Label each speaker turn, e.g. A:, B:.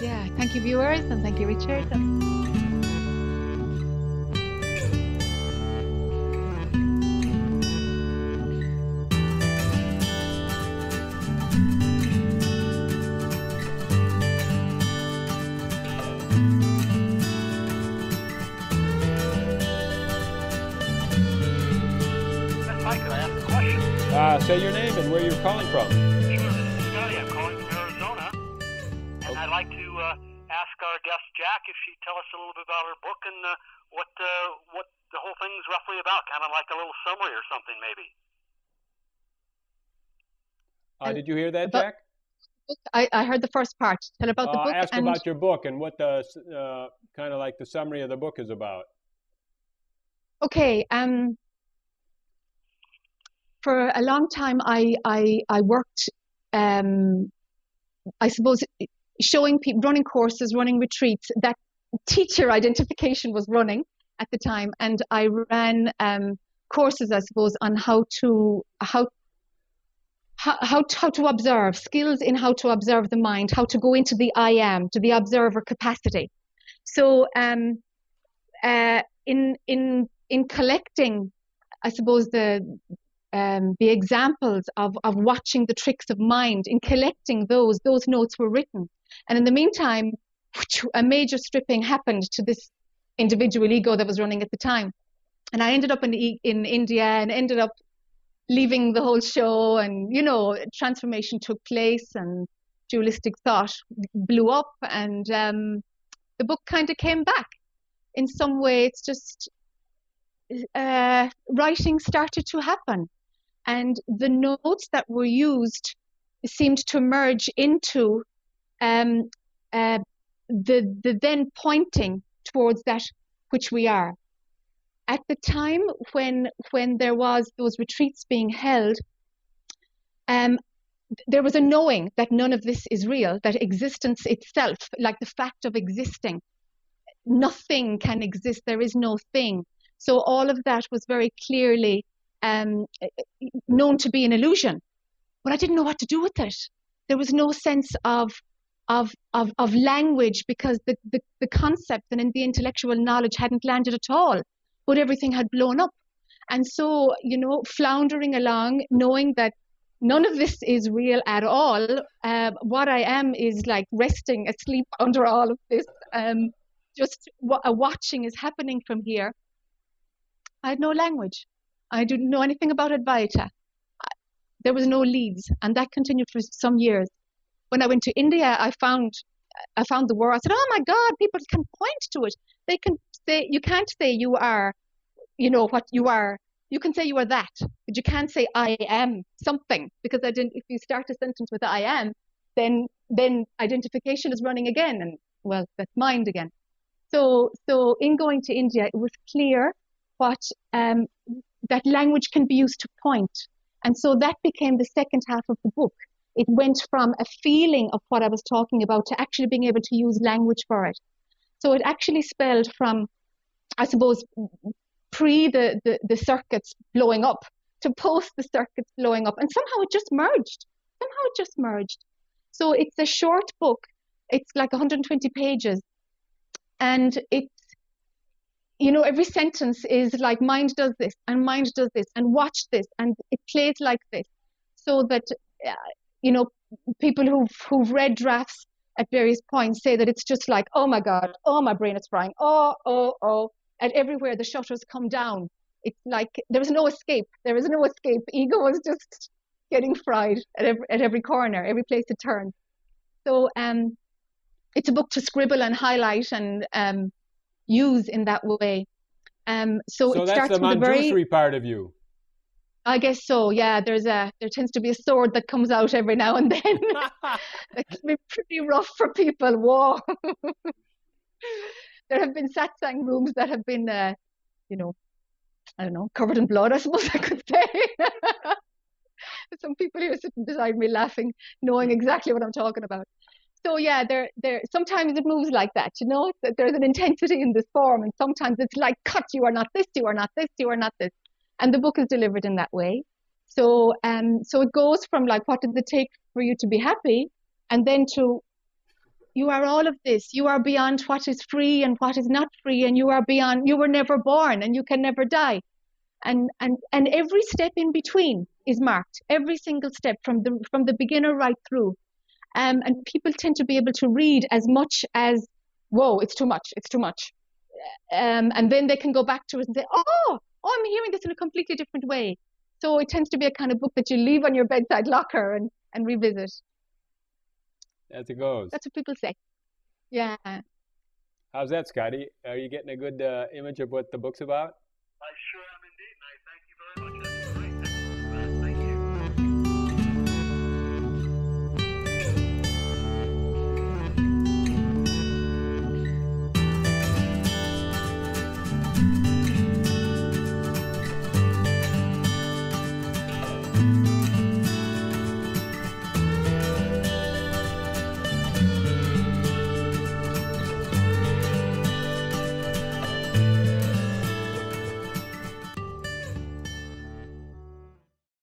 A: Yeah, thank you, viewers, and thank you, Richard.
B: Yes, hi, could I ask a question?
C: Say your name and where you're calling from.
B: Sure, this is Scotty. I'm calling from Arizona. And I'd like to ask our guest, Jack, if she'd tell us a little bit about her book and what the whole thing's roughly about, kind of like a little summary or something, maybe.
C: Did you hear that, Jack?
A: I heard the first part. Tell about the book.
C: Ask about your book and what the kind of like the summary of the book is about.
A: Okay. For a long time, I worked, I suppose, showing people, running courses, running retreats. That teacher identification was running at the time, and I ran courses, I suppose, on how to observe, skills in how to observe the mind, how to go into the I am, to the observer capacity. So in collecting, I suppose, the examples of watching the tricks of mind, in collecting those notes were written. And in the meantime, a major stripping happened to this individual ego that was running at the time. And I ended up in India and ended up leaving the whole show, and, you know, transformation took place and dualistic thought blew up, and the book kind of came back. In some way, it's just writing started to happen. And the notes that were used seemed to merge into the then pointing towards that which we are. At the time when there was those retreats being held, there was a knowing that none of this is real, that existence itself, like the fact of existing, nothing can exist, there is no thing. So all of that was very clearly known to be an illusion, but I didn't know what to do with it. There was no sense of language, because the concept and the intellectual knowledge hadn't landed at all, but everything had blown up. And so, you know, floundering along, knowing that none of this is real at all. What I am is like resting asleep under all of this. Just a watching is happening from here. I had no language. I didn't know anything about Advaita. There was no leads, and that continued for some years. When I went to India, I found the word. I said, "Oh my God, people can point to it. They can say, you can't say you are, you know, what you are. You can say you are that, but you can't say I am something, because if you start a sentence with I am, then identification is running again, and well, that's mind again." So in going to India, it was clear what that language can be used to point. And so that became the second half of the book. It went from a feeling of what I was talking about to actually being able to use language for it. So it actually spelled from, I suppose, pre the circuits blowing up to post the circuits blowing up. And somehow it just merged. So it's a short book. It's like 120 pages. And it's, you know, every sentence is like mind does this and mind does this and watch this and it plays like this, so that you know, people who've read drafts at various points say that it's just like, oh my God, oh my brain is frying, oh, and everywhere the shutters come down. It's like there is no escape. Ego is just getting fried at every corner, every place it turns. So it's a book to scribble and highlight and use in that way. So it
C: that's
A: starts
C: the
A: with
C: Manjushri part of you.
A: I guess so, yeah. There tends to be a sword that comes out every now and then. That can be pretty rough for people. Whoa. There have been satsang rooms that have been, you know, I don't know, covered in blood, I suppose I could say. Some people here sitting beside me laughing, knowing exactly what I'm talking about. So yeah, there. Sometimes it moves like that, you know. There's an intensity in this form, and sometimes it's like, cut. You are not this. You are not this. You are not this. And the book is delivered in that way. So so it goes from like, what does it take for you to be happy, and then to You are all of this. You are beyond what is free and what is not free, and you are beyond, you were never born and you can never die. And every step in between is marked. Every single step from the beginner right through. And people tend to be able to read as much as, whoa, it's too much, it's too much. And then they can go back to it and say, oh, I'm hearing this in a completely different way. So it tends to be a kind of book that you leave on your bedside locker and revisit.
C: As it goes.
A: That's what people say. Yeah.
C: How's that, Scotty? Are you getting a good image of what the book's about?